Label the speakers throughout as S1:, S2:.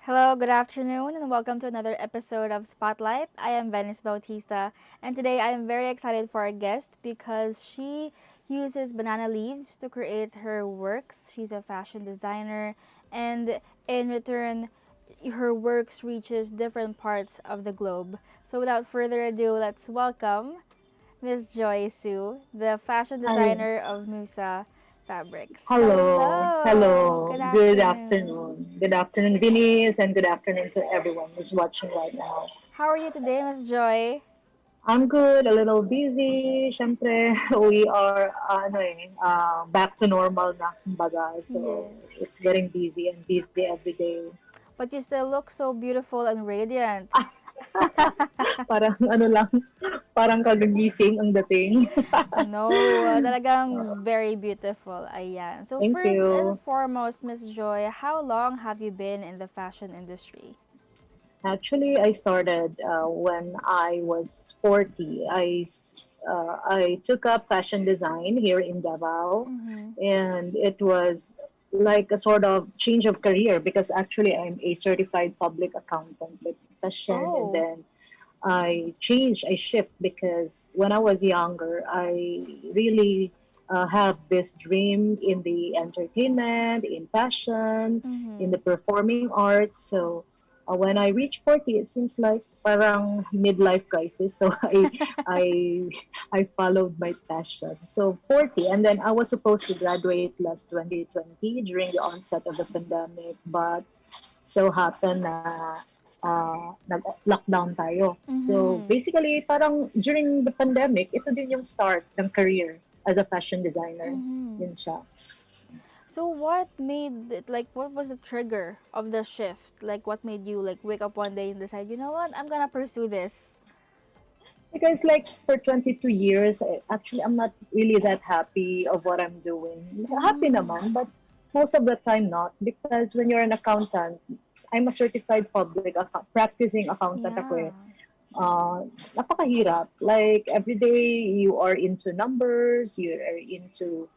S1: Hello, good afternoon, and welcome to another episode of Spotlight. I am Venice Bautista, and today I am very excited for our guest because she uses banana leaves to create her works. She's a fashion designer, and in return, her works reaches different parts of the globe. So without further ado, let's welcome Miss Joy Sue, the fashion
S2: Hi.
S1: designer of Musa Fabrics.
S2: Hello.
S1: Hello,
S2: Hello.
S1: good
S2: Good
S1: afternoon.
S2: afternoon. Good afternoon, Venice, and good afternoon to everyone who's watching right now.
S1: How are you today, Miss Joy?
S2: I'm good, a little busy. Siyempre, we are back to normal na, kumbaga. So,
S1: Yes.
S2: it's getting busy and busy every day.
S1: But you still look so beautiful and radiant.
S2: Ah, parang ano lang, parang kagagising ang dating.
S1: No, talagang very beautiful. Ayan. So
S2: Thank
S1: first and
S2: you.
S1: foremost, Miss Joy, how long have you been in the fashion industry?
S2: Actually, I started when I was 40. I took up fashion design here in Davao,
S1: Mm-hmm.
S2: and it was like a sort of change of career because actually I'm a certified public accountant with fashion, and
S1: Oh.
S2: then I shift because when I was younger, I really have this dream in the entertainment, in fashion, in
S1: Mm-hmm.
S2: the performing arts. So when I reached 40, it seems like parang midlife crisis. So I, I followed my passion. So 40, and then I was supposed to graduate last 2020 during the onset of the pandemic, but so happened na nag-lockdown tayo. So
S1: Mm-hmm.
S2: basically, parang during the pandemic, ito din yung start ng career as a fashion designer.
S1: Mm-hmm.
S2: Yun siya.
S1: So what made it like what was the trigger of the shift? Like what made you like wake up one day and decide, you know what, I'm gonna pursue this?
S2: Because like for 22 years, actually I'm not really that happy of what I'm doing. Happy
S1: Mm.
S2: naman, but most of the time not. Because when you're an accountant, I'm a certified practicing accountant ako
S1: Yeah.
S2: eh. Napakahirap. Like every day you are into numbers, you are into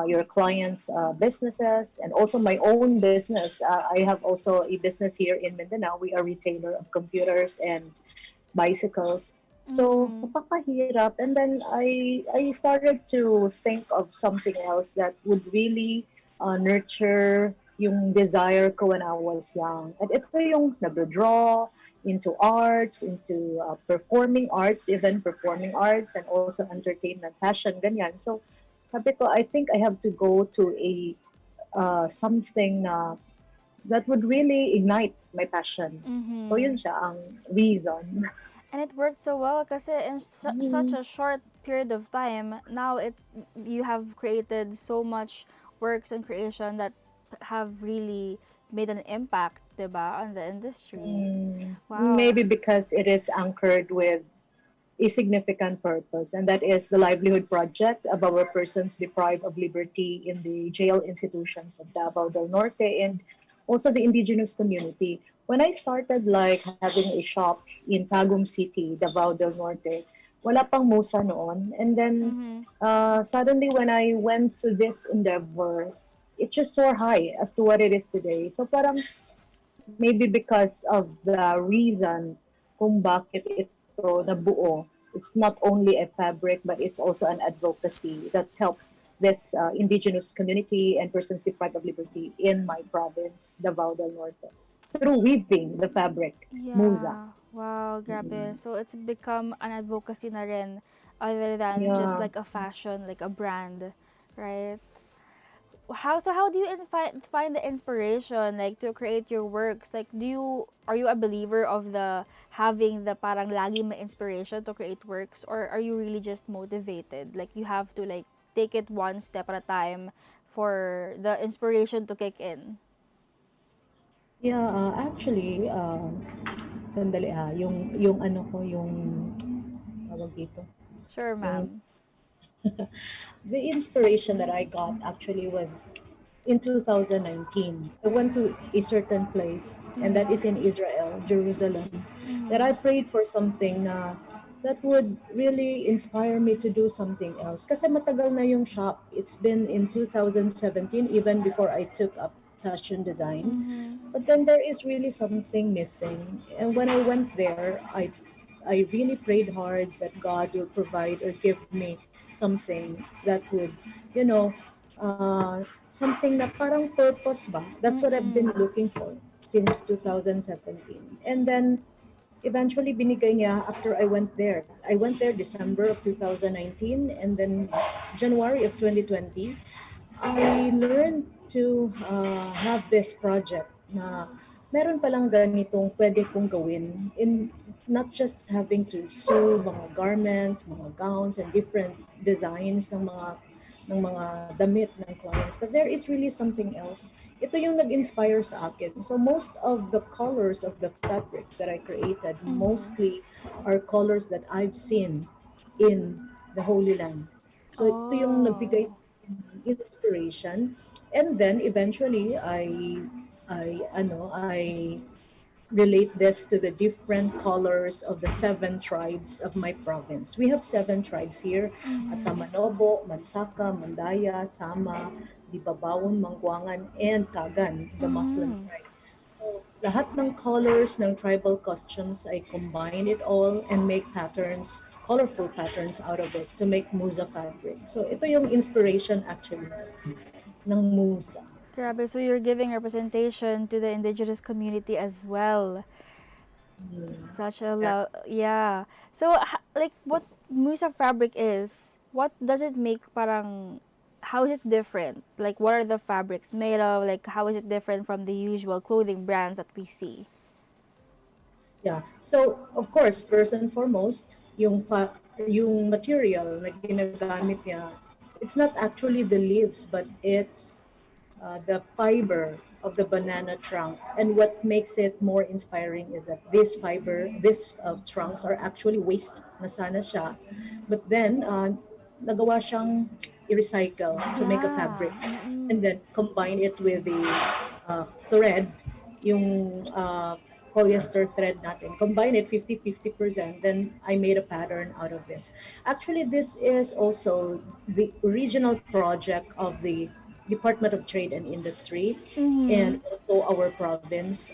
S2: your clients' businesses, and also my own business. I have also a business here in Mindanao. We are retailer of computers and bicycles. So
S1: Mm-hmm.
S2: napakahirap. And then I started to think of something else that would really nurture yung desire ko when I was young. At ito yung nag-draw into arts, into performing arts, even performing arts, and also entertainment, fashion, ganyan. So sabi ko, I think I have to go to a something na that would really ignite my passion. So
S1: Mm-hmm.
S2: yun siya ang reason.
S1: And it worked so well kasi in such
S2: Mm,
S1: a short period of time, now it you have created so much works and creation that have really made an impact, 'di ba, on the industry. Wow.
S2: maybe because it is anchored with a significant purpose, and that is the livelihood project of our persons deprived of liberty in the jail institutions of Davao del Norte and also the indigenous community. When I started like having a shop in Tagum City, Davao del Norte, wala pang Musa noon. And then
S1: Mhm.
S2: suddenly when I went to this endeavor, it just soared high as to what it is today. So parang maybe because of the reason kung bakit ito nabuo. It's not only a fabric, but it's also an advocacy that helps this indigenous community and persons deprived of liberty in my province, Davao del Norte, through weaving the fabric, Musa.
S1: Yeah. Wow, grabe.
S2: Mm.
S1: So it's become an advocacy na rin other than just
S2: Yeah.
S1: like a fashion, like a brand, right? How do you find the inspiration like to create your works? Like do you are you a believer of the having the parang lagi may inspiration to create works, or are you really just motivated? Like you have to like take it one step at a time for the inspiration to kick in.
S2: Yeah, actually, sandali yung ano ko, yung tawag dito,
S1: Sure,
S2: yung
S1: ma'am.
S2: the inspiration that I got actually was in 2019. I went to a certain place, and that is
S1: Mhm.
S2: in Israel, Jerusalem, that I
S1: Mhm.
S2: prayed for something na that would really inspire me to do something else. Kasi matagal na yung shop. It's been in 2017, even before I took up fashion design.
S1: Mm-hmm.
S2: But then there is really something missing. And when I went there, I really prayed hard that God will provide or give me something that would, you know, something na parang purpose ba? That's what I've been
S1: Mm-mm.
S2: looking for since 2017. And then eventually binigay niya after I went there. I went there December of 2019, and then January of 2020, I learned to have this project na meron palang ganitong pwede kong gawin in not just having to sew mga garments, mga gowns, and different designs ng mga damit ng clients. But there is really something else. Ito yung nag-inspire sa akin. So most of the colors of the fabrics that I created
S1: Mm-hmm.
S2: mostly are colors that I've seen in the Holy Land. So ito yung nagbigay
S1: Oh.
S2: inspiration, and then eventually I relate this to the different colors of the seven tribes of my province. We have seven tribes here:
S1: Mm-hmm.
S2: Tamanobo, Mansaka, Mandaya, Sama, Dibabawon, Mangguangan, and Kagan, the Muslim
S1: Mm-hmm.
S2: tribe. So, lahat ng colors ng tribal costumes, I combine it all and make patterns, colorful patterns out of it to make Musa fabric. So ito yung inspiration actually ng Musa.
S1: Grabe, so you're giving representation to the indigenous community as well.
S2: Mm.
S1: Such a
S2: Yeah.
S1: love, yeah. So, like, what Musa Fabric is, what does it make parang, how is it different? Like, what are the fabrics made of? Like, how is it different from the usual clothing brands that we see?
S2: Yeah. So, of course, first and foremost, yung material na ginagamit niya, it's not actually the leaves, but it's the fiber of the banana trunk. And what makes it more inspiring is that this trunks are actually waste na sana siya. But then, nagawa siyang i-recycle to make a
S1: Yeah.
S2: fabric. And
S1: Mm-mm.
S2: then combine it with the thread, yung polyester thread natin. Combine it 50-50%, then I made a pattern out of this. Actually, this is also the original project of the Department of Trade and Industry,
S1: Mm-hmm.
S2: and also our province,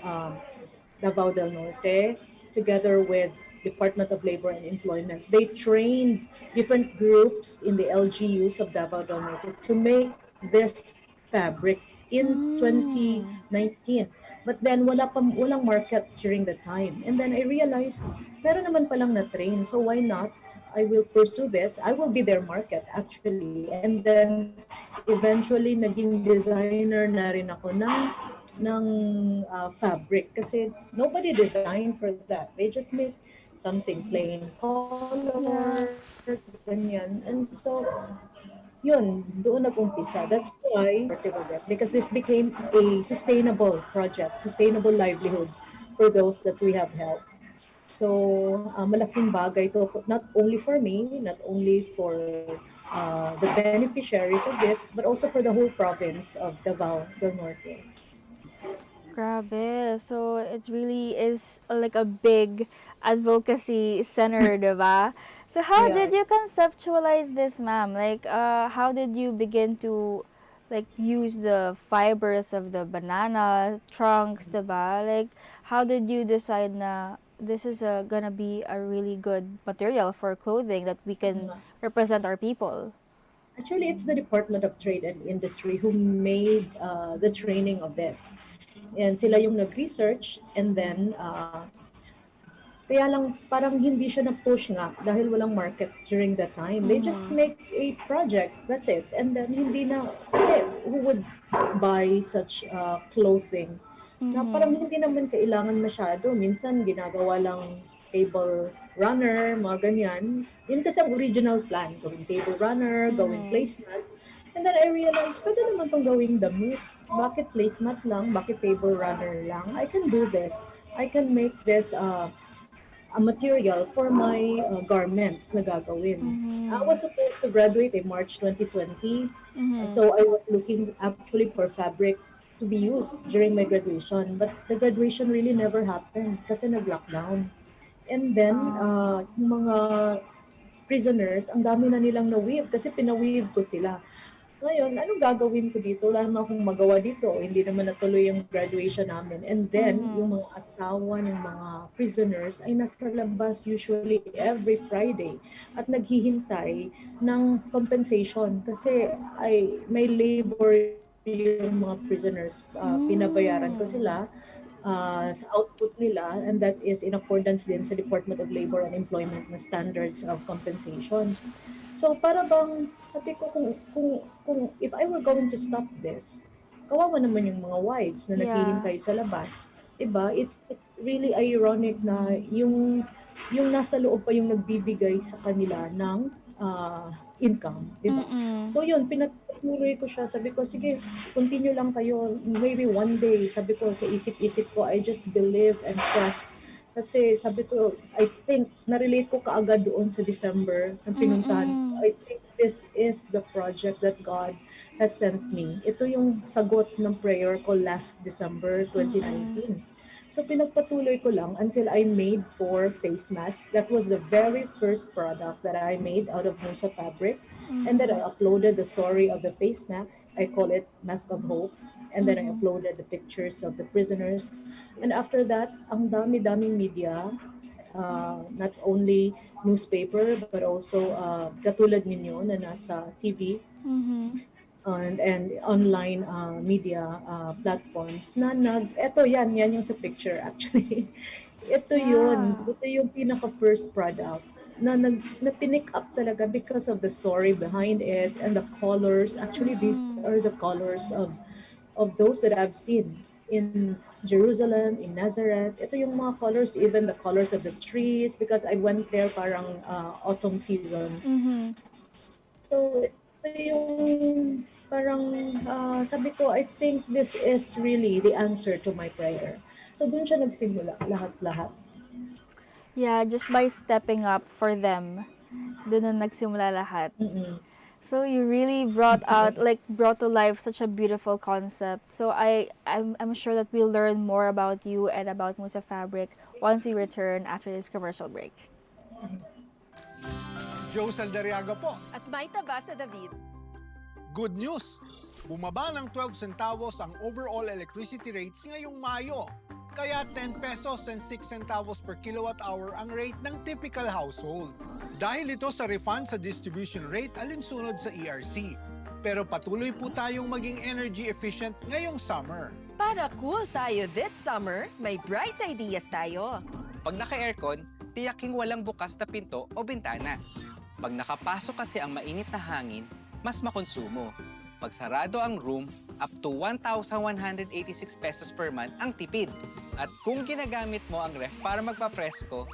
S2: Davao del Norte, together with Department of Labor and Employment. They trained different groups in the LGUs of Davao del Norte to make this fabric in
S1: Mm.
S2: 2019. But then walang market during the time. And then I realized, meron naman palang na-train, so why not? I will pursue this. I will be their market actually. And then eventually naging designer na rin ako ng fabric kasi nobody designed for that. They just make something plain color, ganyan. And
S1: Yeah.
S2: so yun, doon nag-umpisa. That's why I became part of this because this became a sustainable project, sustainable livelihood for those that we have helped. So, malaking bagay to not only for me, not only for the beneficiaries of this, but also for the whole province of Davao del Norte.
S1: Grabe. So, it really is like a big advocacy center, diba? So, how
S2: Yeah.
S1: did you conceptualize this, ma'am? Like, how did you begin to, like, use the fibers of the banana trunks, diba? Like, how did you decide na this is gonna be a really good material for clothing that we can represent our people?
S2: Actually, it's the Department of Trade and Industry who made the training of this. And sila yung nag-research, and then kaya lang parang hindi siya na-push nga dahil walang market during that time. They just
S1: Mm-hmm.
S2: make a project, that's it. And then hindi na, kasi who would buy such clothing na
S1: Mm-hmm.
S2: parang hindi naman kailangan masyado. Minsan ginagawa lang table runner, mga ganyan. Yun kasi ang original plan, gawing table runner, gawing
S1: Mm-hmm.
S2: placemat. And then I realized, pwede naman tong gawing damit. Bakit placemat lang? Bakit table runner lang? I can do this. I can make this a material for my garments na gagawin. I
S1: Mm-hmm.
S2: was supposed to graduate in March 2020.
S1: Mm-hmm.
S2: So I was looking actually for fabric to be used during my graduation. But the graduation really never happened kasi nag-lockdown. And then,
S1: Oh.
S2: yung mga prisoners, ang dami na nilang na-weave kasi pina-weave ko sila. Ngayon, anong gagawin ko dito? Wala naman akong magawa dito. Hindi naman natuloy yung graduation namin. And then,
S1: Mm-hmm.
S2: yung mga asawa ng mga prisoners ay nasa labas usually every Friday at naghihintay ng compensation kasi ay may labor yung mga prisoners. Pinabayaran ko sila
S1: Mm.
S2: sa output nila, and that is in accordance din sa Department of Labor and Employment na standards of compensation. So para bang sabi ko kung if I were going to stop this, kawawa naman yung mga wives na
S1: Yeah.
S2: naghihintay sa labas. 'Di ba? It's really ironic na yung nasa loob pa yung nagbibigay sa kanila ng income, 'di ba?
S1: Mm-mm.
S2: So yun, pinatuloy ko siya. Sabi ko, sige, continue lang kayo. Maybe one day, sabi ko sa isip-isip ko, I just believe and trust. Kasi sabi ko, I think, narelate ko kaagad doon sa December ng pinuntahan ko.
S1: Mm-mm.
S2: I think this is the project that God has sent me. Ito yung sagot ng prayer ko last December
S1: Mm-mm.
S2: 2019. So pinagpatuloy ko lang until I made 4 face masks. That was the very first product that I made out of Musa Fabric. And then I
S1: Mm-hmm.
S2: uploaded the story of the face masks. I call it Mask of Hope. And then I
S1: Mm-hmm.
S2: uploaded the pictures of the prisoners. And after that, ang dami-daming media, not only newspaper, but also katulad ninyo na nasa TV,
S1: Mm-hmm.
S2: and online media platforms na eto yan yung sa picture actually.
S1: Yeah.
S2: Ito yung pinaka first product na pinick up talaga because of the story behind it and the colors. Actually, these
S1: Mm-mm.
S2: are the colors of those that I've seen in Jerusalem, in Nazareth. Ito yung mga colors, even the colors of the trees, because I went there parang autumn season.
S1: Mm-hmm.
S2: So, ito yung parang sabi ko, I think this is really the answer to my prayer. So, dun siya nagsimula, lahat-lahat.
S1: Yeah, just by stepping up for them, doon na nagsimula lahat.
S2: Mm-mm.
S1: So you really brought out, like, brought to life such a beautiful concept. So I'm sure that we'll learn more about you and about Musa Fabric once we return after this commercial break.
S3: Joe Saldariaga po.
S4: At may tabasa David.
S3: Good news! Bumaba ng 12 centavos ang overall electricity rates ngayong Mayo. Kaya 10 pesos and 6 centavos per kilowatt hour ang rate ng typical household. Dahil ito sa refund sa distribution rate alinsunod sa ERC. Pero patuloy po tayong maging energy efficient ngayong summer.
S4: Para cool tayo this summer, may bright ideas tayo.
S5: Pag naka-aircon, tiyaking walang bukas na pinto o bintana. Pag nakapasok kasi ang mainit na hangin, mas makonsumo. Pag sarado ang room, up to 1,186 pesos per month ang tipid. At kung ginagamit mo ang ref para magpapresko,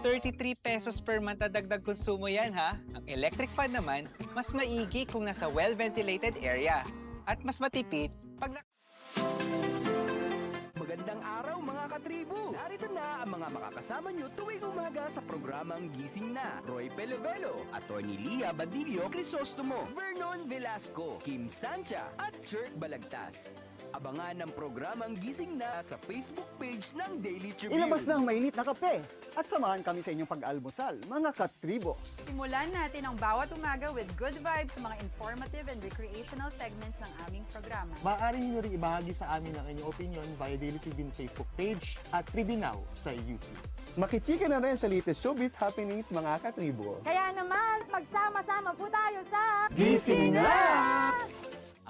S5: 33 pesos per month na dagdag konsumo yan ha. Ang electric fan naman, mas maigi kung nasa well-ventilated area. At mas matipid pag
S6: Magandang araw mga katribo! Narito na ang mga makakasama nyo tuwing umaga sa programang Gising Na. Roy Pelovelo, Atty. Lia Badillo Crisostomo, Vernon Velasco, Kim Sancha at Chert Balagtas. Abangan ang programang Gising Na sa Facebook page ng Daily Tribune.
S7: Ilabas na ang mainit na kape at samahan kami sa inyong pag-almusal, mga katribo.
S8: Simulan natin ang bawat umaga with good vibes sa mga informative and recreational segments ng aming programa.
S9: Maaari niyo rin ibahagi sa amin ang inyong opinion via Daily Tribune Facebook page at Tribune Now sa YouTube.
S10: Makichika na rin sa latest showbiz happenings, mga katribo.
S8: Kaya naman, magsama-sama po tayo sa
S7: Gising Na!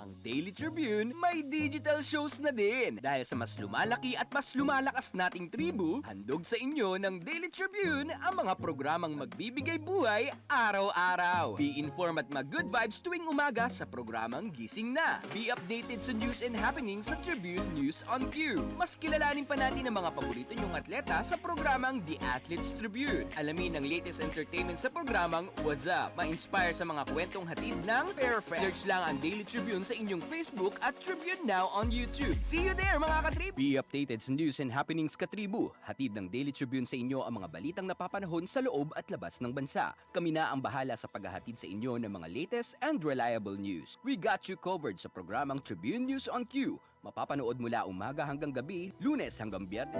S6: Ang Daily Tribune may digital shows na din. Dahil sa mas lumalaki at mas lumalakas nating tribu, handog sa inyo ng Daily Tribune ang mga programang magbibigay buhay araw-araw. Be informed at mag-good vibes tuwing umaga sa programang Gising Na. Be updated sa news and happenings sa Tribune News on Q. Mas kilalanin pa natin ang mga paborito nyong atleta sa programang The Athletes Tribune. Alamin ang latest entertainment sa programang What's Up. Ma-inspire sa mga kwentong hatid ng Perfect. Search lang ang Daily Tribune sa inyong Facebook at Tribune Now on YouTube. See you there mga katribu! Be updated sa news and happenings katribu. Hatid ng Daily Tribune sa inyo ang mga balitang napapanahon sa loob at labas ng bansa. Kami na ang bahala sa paghahatid sa inyo ng mga latest and reliable news. We got you covered sa programang Tribune News on Q. Mapapanood mula umaga hanggang gabi, Lunes hanggang Biyernes.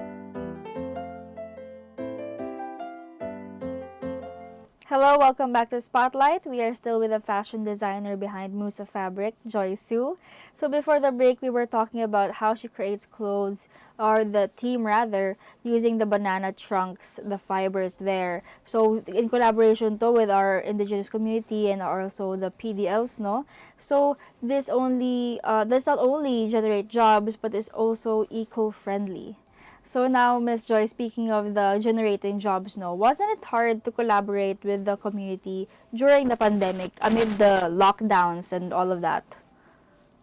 S1: Hello, welcome back to Spotlight. We are still with the fashion designer behind Musa Fabric, Joy Sue. So before the break, we were talking about how she creates clothes, or the team rather, using the banana trunks, the fibers there. So in collaboration to with our indigenous community and also the PDLs, no? So this not only generate jobs but is also eco-friendly. So now, Miss Joy, speaking of the generating jobs, no, wasn't it hard to collaborate with the community during the pandemic amid the lockdowns and all of that?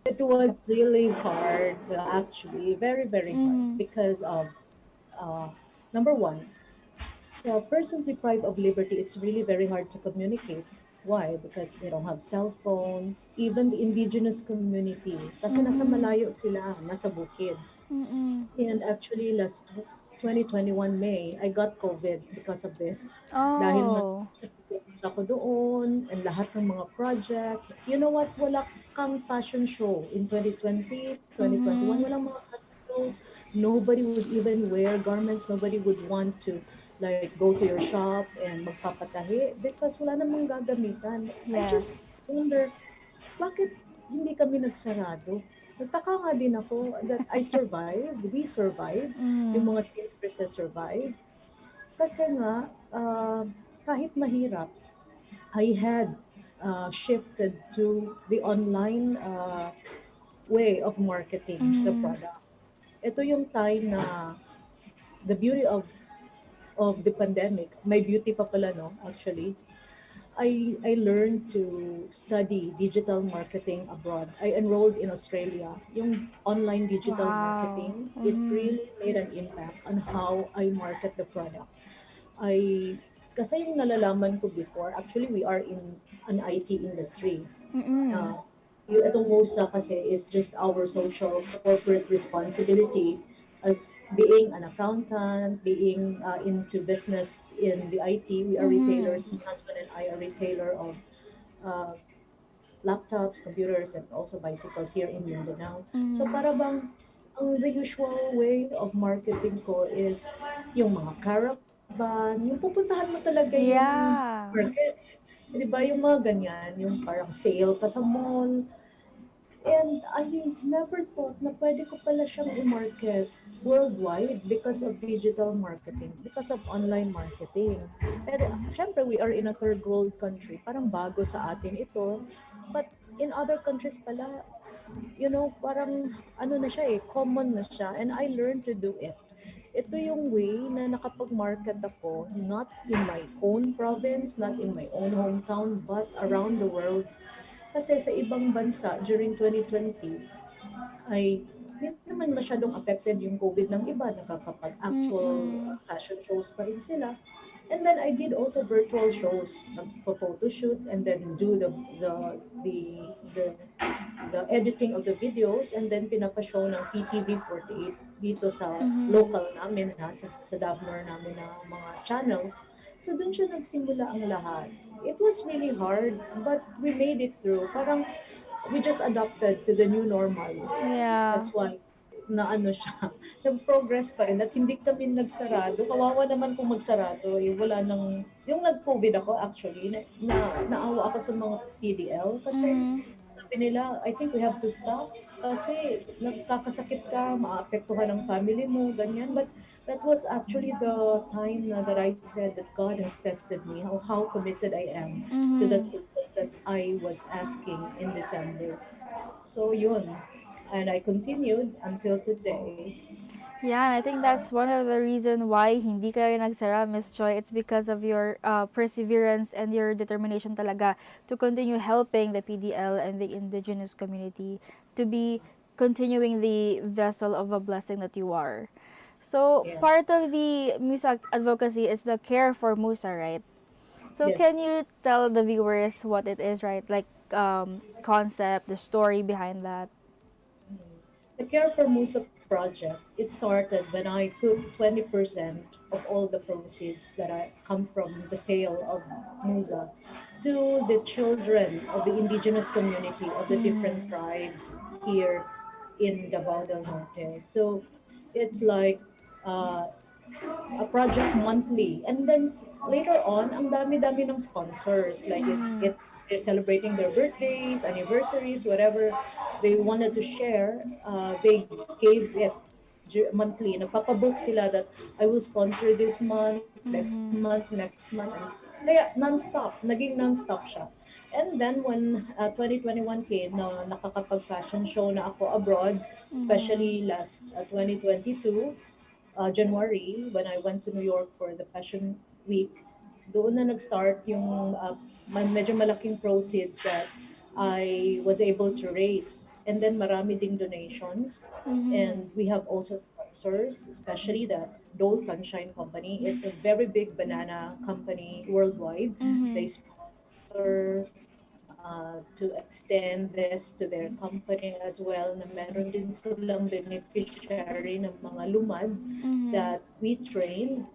S11: It was really hard, actually, very, very hard
S1: Mm-hmm.
S11: because of uh, number one, so persons deprived of liberty, it's really very hard to communicate. Why? Because they don't have cell phones, even the indigenous community. Kasi nasa
S1: Mm-mm.
S11: malayo sila, nasa bukid.
S1: Mm-mm.
S11: And actually, last 2021 May, I got COVID because of this. Dahil nga
S1: Oh.
S11: sa pagpunta ko doon and lahat ng mga projects. You know what? Wala kang fashion show in 2020, 2021.
S1: Mm-hmm.
S11: Walang mga fashion shows. Nobody would even wear garments. Nobody would want to like go to your shop and magpapatahi because wala namang gagamitan. I just
S1: Yes.
S11: wonder, bakit hindi kami nagsarado? Nagtaka nga din ako that I survived, we survived, yung
S1: Mm-hmm.
S11: mga seamstresses survived. Kasi nga, kahit mahirap, I had shifted to the online way of marketing the
S1: Mm-hmm.
S11: product. Ito yung time na the beauty of the pandemic, my beauty pa pala, no, actually, I learned to study digital marketing abroad. I enrolled in Australia. Yung online digital
S1: Wow.
S11: marketing, it
S1: Mm-hmm.
S11: really made an impact on how I market the product. I kasi yung nalalaman ko before, actually we are in an IT industry.
S1: Mm-mm.
S11: Uh, yung itong MOSA kasi is just our social corporate responsibility as being an accountant, being into business in the IT. We are
S1: Mm-hmm.
S11: retailers. My husband and I are retailer of uh, laptops, computers, and also bicycles here in Mindanao. So
S1: Mm-hmm.
S11: para bang the usual way of marketing ko is yung mga caravan, yung pupuntahan mo talaga yung
S1: Yeah.
S11: market. Di ba yung mga ganyan, yung parang sale ka sa mall. And I never thought na pwede ko pala siyang i-market worldwide because of digital marketing, because of online marketing. Pero syempre, we are in a third world country. Parang bago sa atin ito. But in other countries pala, you know, parang ano na siya common na siya. And I learned to do it. Ito yung way na nakapag-market ako, not in my own province, not in my own hometown, but around the world. Kasi sa ibang bansa during 2020 ay hindi naman masyadong affected yung COVID ng iba, nakakapag-actual
S1: Mm-mm.
S11: fashion shows pa rin sila. And then I did also virtual shows, nagpo-photo shoot and then do the the the editing of the videos and then pinapa-show ng PTV 48 dito sa
S1: Mm-hmm.
S11: local namin sa Davmar namin na mga channels. So doon siya nagsimula ang lahat. It was really hard, but we made it through. Parang we just adapted to the new normal.
S1: Yeah.
S11: That's why na ano siya, nag-progress pa rin at hindi kami nagsarado. Kawawa naman kung magsarado, wala nang, yung nag-COVID ako actually, naawa ako sa mga PDL kasi
S1: Mm-hmm.
S11: sabi nila, I think we have to stop kasi nagkakasakit ka, maapektuhan ang family mo, ganyan. But that was actually the time na that I said that God has tested me, how committed I am to
S1: Mm-hmm.
S11: that purpose that I was asking in December. So yun, and I continued until today.
S1: Yeah, and I think that's one of the reason why hindi kayo nagsara, Miss Joy. It's because of your perseverance and your determination talaga to continue helping the PDL and the indigenous community to be continuing the vessel of a blessing that you are. So,
S11: Yeah.
S1: part of the Musa Advocacy is the care for Musa, right? So,
S11: Yes.
S1: can you tell the viewers what it is, right? Like, concept, the story behind that?
S11: The Care for Musa project, it started when I put 20% of all the proceeds that I come from the sale of Musa to the children of the indigenous community of the different tribes here in Davao del Norte. So it's like uh, a project monthly. And then later on, ang dami-dami ng sponsors. Like they're celebrating their birthdays, anniversaries, whatever they wanted to share. They gave it monthly. Nagpapabook sila that I will sponsor this month, next month, next month. Kaya non-stop, naging non-stop siya. And then when 2021 came, na nakakapag-fashion show na ako abroad, especially last 2022, January, when I went to New York for the Fashion Week, doon na nag-start yung medyo malaking proceeds that I was able to raise. And then marami ding donations. And we have also sponsors, especially that Dole Sunshine Company. It's a very big banana company worldwide. They sponsor to extend this to their company as well, na meron din silang beneficiary ng mga lumad that we train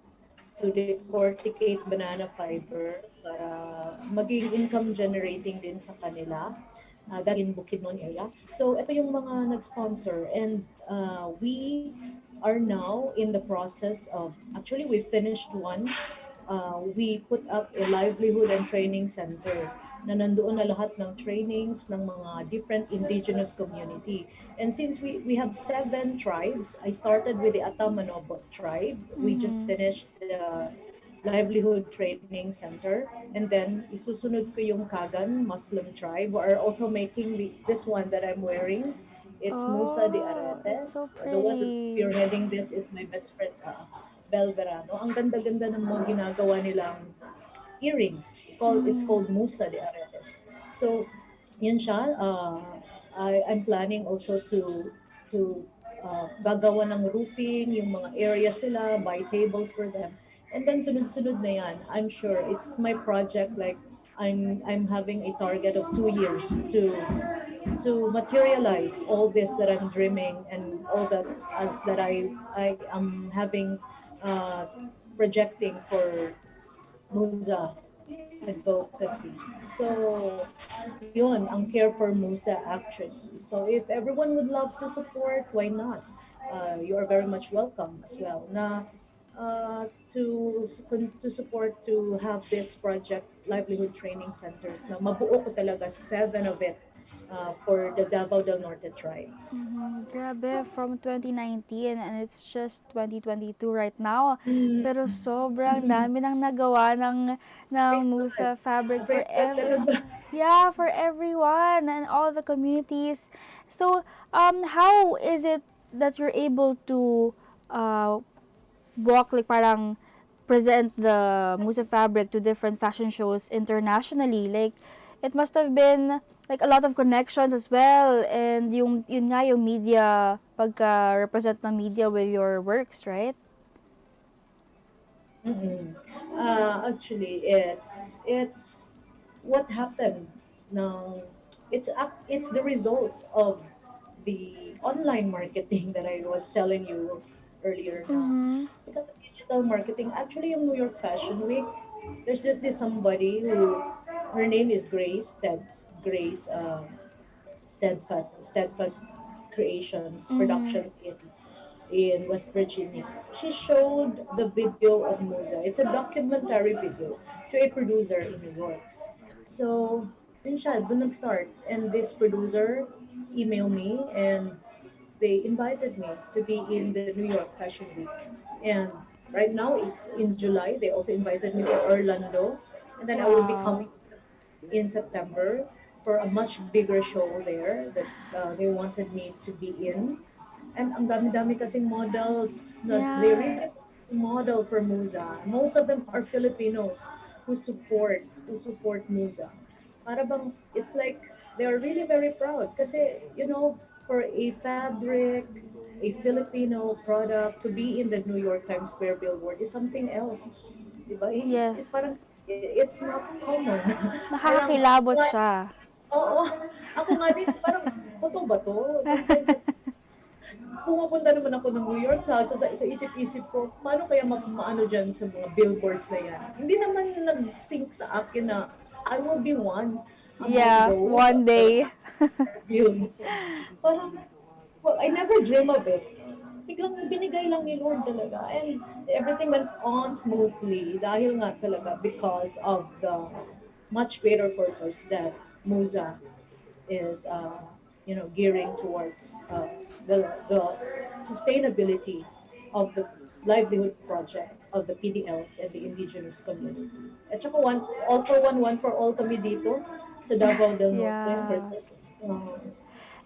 S11: to decorticate banana fiber para maging income generating din sa kanila. That in Bukidnon area. So ito yung mga nag-sponsor, and we are now in the process of, actually we finished one. We put up a livelihood and training center na nandoon na lahat ng trainings ng mga different indigenous community. And since we have 7 tribes, I started with the Atamanobot tribe. We just finished the livelihood training center, and then isusunod ko yung Kagan Muslim tribe, who are also making this one that I'm wearing. It's Musa de Aretes.
S1: So
S11: The one
S1: pretty.
S11: spearheading this is my best friend, Bel Verano. Ang ganda-ganda ng mga ginagawa nilang earrings. It's called Musa de Aretes. So, yun siya. I'm planning also to gagawa ng roofing, yung mga areas nila, buy tables for them. And then sunod-sunod na yan. I'm sure it's my project, like I'm having a target of 2 years to materialize all this that I'm dreaming, and all that I am having projecting for Musa Advocacy. So, yun, ang care for Musa actually. So, if everyone would love to support, why not? You are very much welcome as well. Na to support, to have this project, livelihood training centers, na mabuo ko talaga 7 of it for the Davao del Norte tribes.
S1: Grabe, from 2019 and it's just 2022 right now. Pero sobrang dami nang nagawa ng Musa Fabric for yeah, for everyone and all the communities. So, how is it that you're able to like parang present the Musa Fabric to different fashion shows internationally? Like, it must have been like a lot of connections as well, and yun nga yung media, pagka-represent ng media with your works, right?
S11: Actually, it's what happened. No, it's the result of the online marketing that I was telling you earlier. Because of digital marketing, actually, yung New York Fashion Week, there's just this somebody who, her name is Grace Steadfast Creations production in West Virginia. She showed the video of Musa. It's a documentary video to a producer in New York. So, yun siya, doon nag-start. And this producer emailed me, and they invited me to be in the New York Fashion Week. And right now, in July, they also invited me to Orlando. And then I will be coming in September for a much bigger show there that they wanted me to be in. And ang dami-dami kasing models that they really model for Musa. Most of them are Filipinos who support Musa. Para bang, it's like they're really very proud kasi, you know, for a fabric, a Filipino product to be in the New York Times Square billboard is something else. Diba? It's parang, it's not common.
S1: Nakakakilabot siya.
S11: Oo. Ako nga din, parang, totoo ba to? Sometimes, pumupunta naman ako ng New York, sa isip-isip ko, paano kaya maano dyan sa mga billboards na yan? Hindi naman nag-sync sa akin na I will be one.
S1: Yeah, one day.
S11: Parang, well, I never dream of it. biglang binigay lang ni Lord talaga. And everything went on smoothly dahil nga talaga because of the much greater purpose that Musa is, gearing towards the sustainability of the livelihood project of the PDLs and the indigenous community. At saka all for one for all kami dito sa Davao del Norte for
S1: Yeah.
S11: this.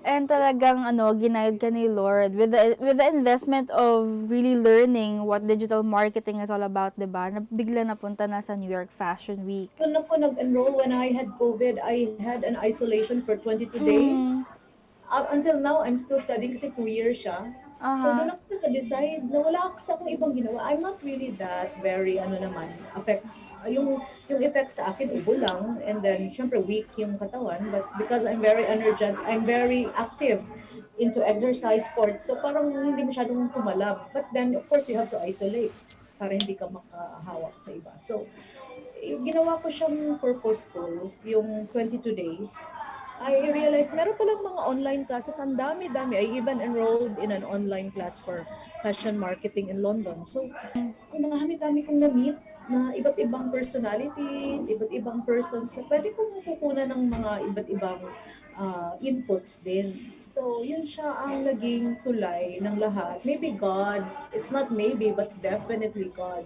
S1: And talagang ginaid ka ni Lord with the investment of really learning what digital marketing is all about, 'di ba? Na bigla napunta na sa New York Fashion Week.
S11: Doon ako nag-enroll when I had COVID. I had an isolation for 22 days.
S1: Mm.
S11: Up until now, I'm still studying kasi 2 years siya. So
S1: Aha.
S11: doon ako nag-decide na wala kasi akong ibang ginawa. I'm not really that very, yung effects sa akin, ubo lang. And then, syempre, weak yung katawan. But because I'm very energetic, I'm very active into exercise sports. So parang hindi masyadong tumalab. But then, of course, you have to isolate para hindi ka makahawak sa iba. So, ginawa ko siyang purposeful, yung 22 days. I realized meron palang mga online classes, ang dami-dami. I even enrolled in an online class for fashion marketing in London. So, ang dami-dami kong na-meet na iba't ibang personalities, iba't ibang persons na pwede kong kukunan ng mga iba't ibang inputs din. So, yun siya ang naging tulay ng lahat. Maybe God, it's not maybe, but definitely God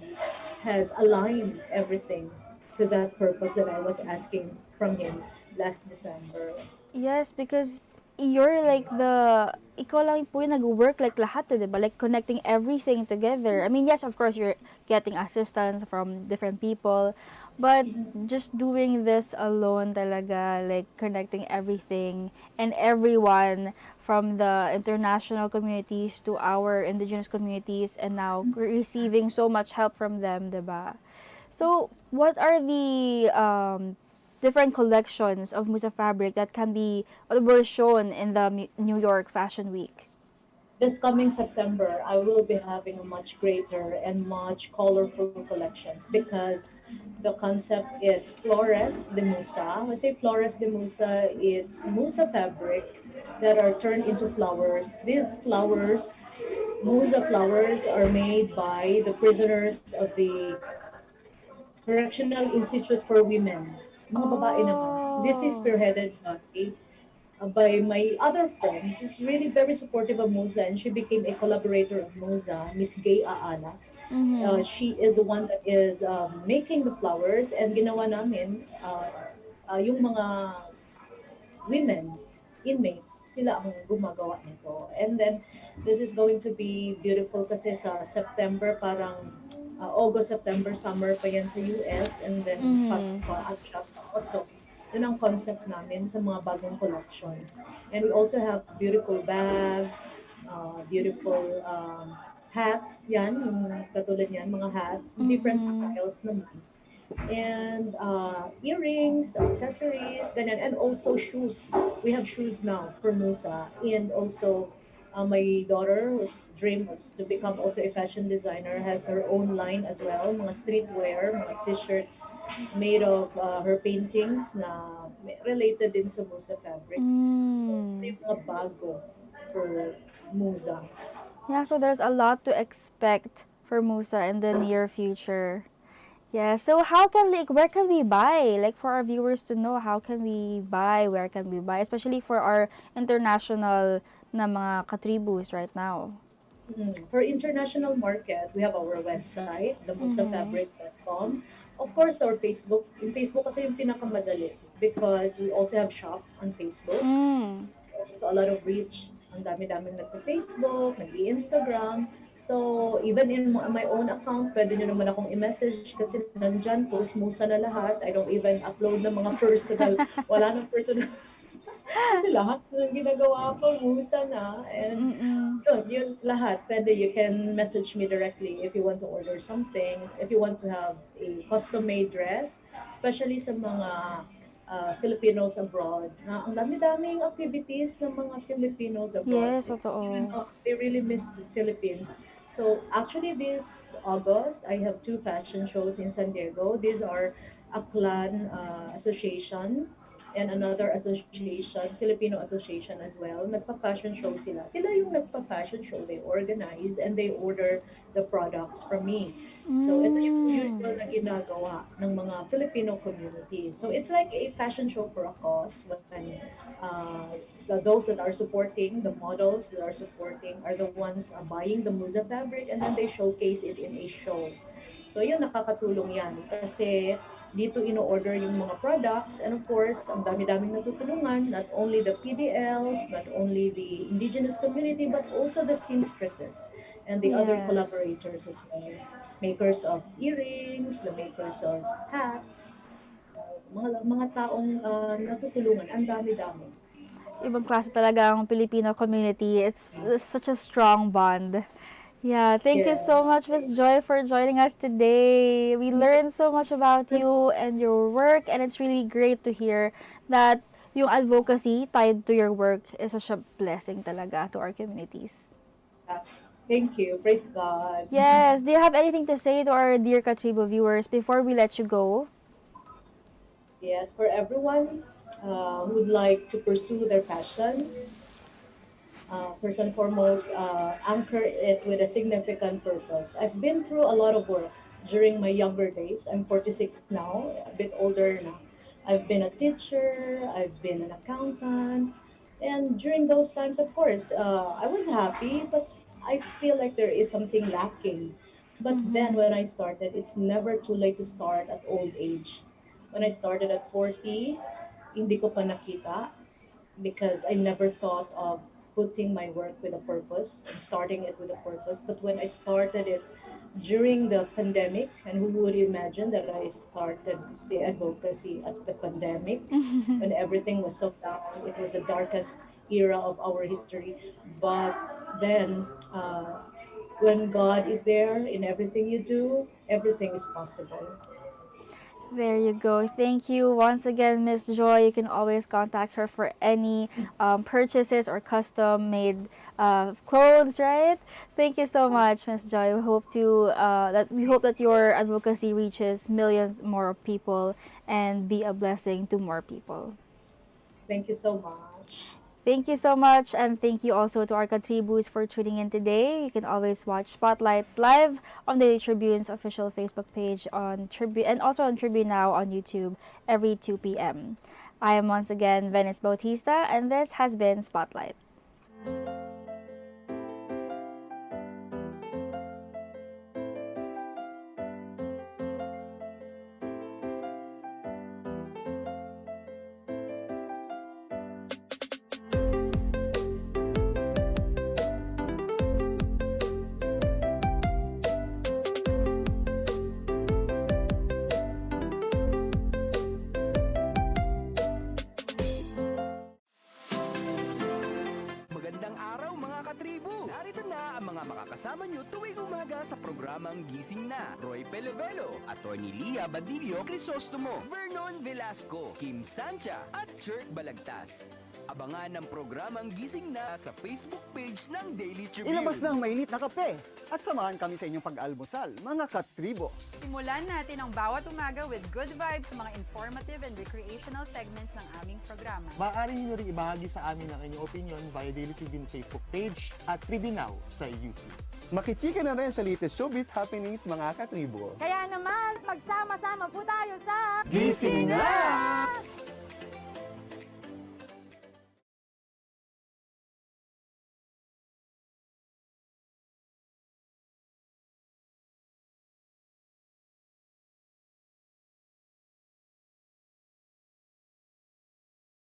S11: has aligned everything to that purpose that I was asking from Him last December.
S1: Yes, because you're like ikaw lang po yung nag-work like lahat, di ba? Like connecting everything together. I mean, yes, of course, you're getting assistance from different people, but just doing this alone talaga, like connecting everything and everyone from the international communities to our indigenous communities and now receiving so much help from them, di ba? So, what are the different collections of Musa Fabric that can be or were shown in the New York Fashion Week?
S11: This coming September, I will be having a much greater and much colorful collections because the concept is Flores de Musa. When I say Flores de Musa, it's Musa fabric that are turned into flowers. These flowers, Musa flowers, are made by the prisoners of the Correctional Institute for Women. Mga babae naman. This is spearheaded by my other friend. She's really very supportive of Musa and she became a collaborator of Musa, Miss Gay Aana. She is the one that is making the flowers and ginawa namin yung mga women inmates, sila ang gumagawa nito. And then, this is going to be beautiful kasi sa September, parang August, September, summer pa yan sa US. And then, Pasko at siya pa, autumn. Yun ang concept namin sa mga bagong collections. And we also have beautiful bags, beautiful hats, yan, yung katulad yan, mga hats, different styles naman. And earrings, accessories, ganyan, and also shoes. We have shoes now for Musa. And also, my daughter, whose dream was to become also a fashion designer, has her own line as well, mga streetwear, mga t-shirts made of her paintings na related din sa Musa Fabric. May mga bago for Musa.
S1: Yeah, so there's a lot to expect for Musa in the near future. Yeah, so where can we buy? Like for our viewers to know, how can we buy, where can we buy, especially for our international na mga katribus right now?
S11: For international market, we have our website, themusafabric.com. Of course, our Facebook. In Facebook kasi yung pinakamadali because we also have shop on Facebook. So a lot of reach. Ang dami-daming nagpa-Facebook, nag-Instagram. So, even in my own account, pwede nyo naman akong i-message kasi nandyan, post Musa na lahat. I don't even upload ng mga personal. Wala nang personal. Kasi lahat ng ginagawa ko, Musa na. And yun lahat. Pwede, you can message me directly if you want to order something, if you want to have a custom-made dress, especially sa mga Filipinos abroad. Na ang dami-daming activities ng mga Filipinos abroad.
S1: Yes, totoo.
S11: They really miss the Philippines. So actually this August, I have 2 fashion shows in San Diego. These are Aklan Association and another association, Filipino association as well, nagpa-fashion show sila. Sila yung nagpa-fashion show. They organize and they order the products from me. So ito yung usual na ginagawa ng mga Filipino community. So it's like a fashion show for a cause when those that are supporting, the models that are supporting are the ones buying the Musa Fabric and then they showcase it in a show. So yun, nakakatulong yan kasi dito ino-order yung mga products and of course, ang dami-daming natutulungan, not only the PDLs, not only the indigenous community, but also the seamstresses and the other collaborators as well. Makers of earrings, the makers of hats, mga taong natutulungan, ang dami-dami.
S1: Ibang klase talaga ang Filipino community. It's such a strong bond. Yeah, thank you so much, Miss Joy, for joining us today. We learned so much about you and your work, and it's really great to hear that yung advocacy tied to your work is such a blessing talaga to our communities.
S11: Thank you. Praise God.
S1: Yes. Do you have anything to say to our dear Katribo viewers before we let you go?
S11: Yes, for everyone who would like to pursue their passion, first and foremost, anchor it with a significant purpose. I've been through a lot of work during my younger days. I'm 46 now, a bit older now. I've been a teacher, I've been an accountant, and during those times, of course, I was happy, but I feel like there is something lacking. But then when I started, it's never too late to start at old age. When I started at 40, hindi ko pa nakita because I never thought of putting my work with a purpose and starting it with a purpose. But when I started it during the pandemic, and who would imagine that I started the advocacy at the pandemic when everything was so down, it was the darkest era of our history. But then when God is there in everything you do, everything is possible.
S1: There you go. Thank you once again, Miss Joy. You can always contact her for any purchases or custom-made clothes, right? Thank you so much, Miss Joy. We hope that your advocacy reaches millions more people and be a blessing to more people.
S11: Thank you so much.
S1: Thank you so much, and thank you also to our Katribus for tuning in today. You can always watch Spotlight live on Daily Tribune's official Facebook page on Tribune and also on Tribune Now on YouTube every 2 p.m. I am once again Venice Bautista, and this has been Spotlight.
S6: Magandang araw mga katribo! Narito na ang mga makakasama nyo tuwing umaga sa programang Gising Na. Roy Pelevelo, Atty. Lia Badillo Crisostomo, Vernon Velasco, Kim Sancha at Chert Balagtas. Abangan ang programang Gising Na sa Facebook page ng Daily Tribune.
S7: Ilabas na ang mainit na kape at samahan kami sa inyong pag-almusal, mga katribo.
S8: Simulan natin ang bawat umaga with good vibes sa mga informative and recreational segments ng aming programa.
S9: Maaari niyo rin ibahagi sa amin ang inyong opinion via Daily Tribune Facebook page at Tribune Now sa YouTube.
S10: Makichika na rin sa latest showbiz happenings, mga katribo.
S12: Kaya naman, magsama-sama po tayo sa
S7: Gising Na!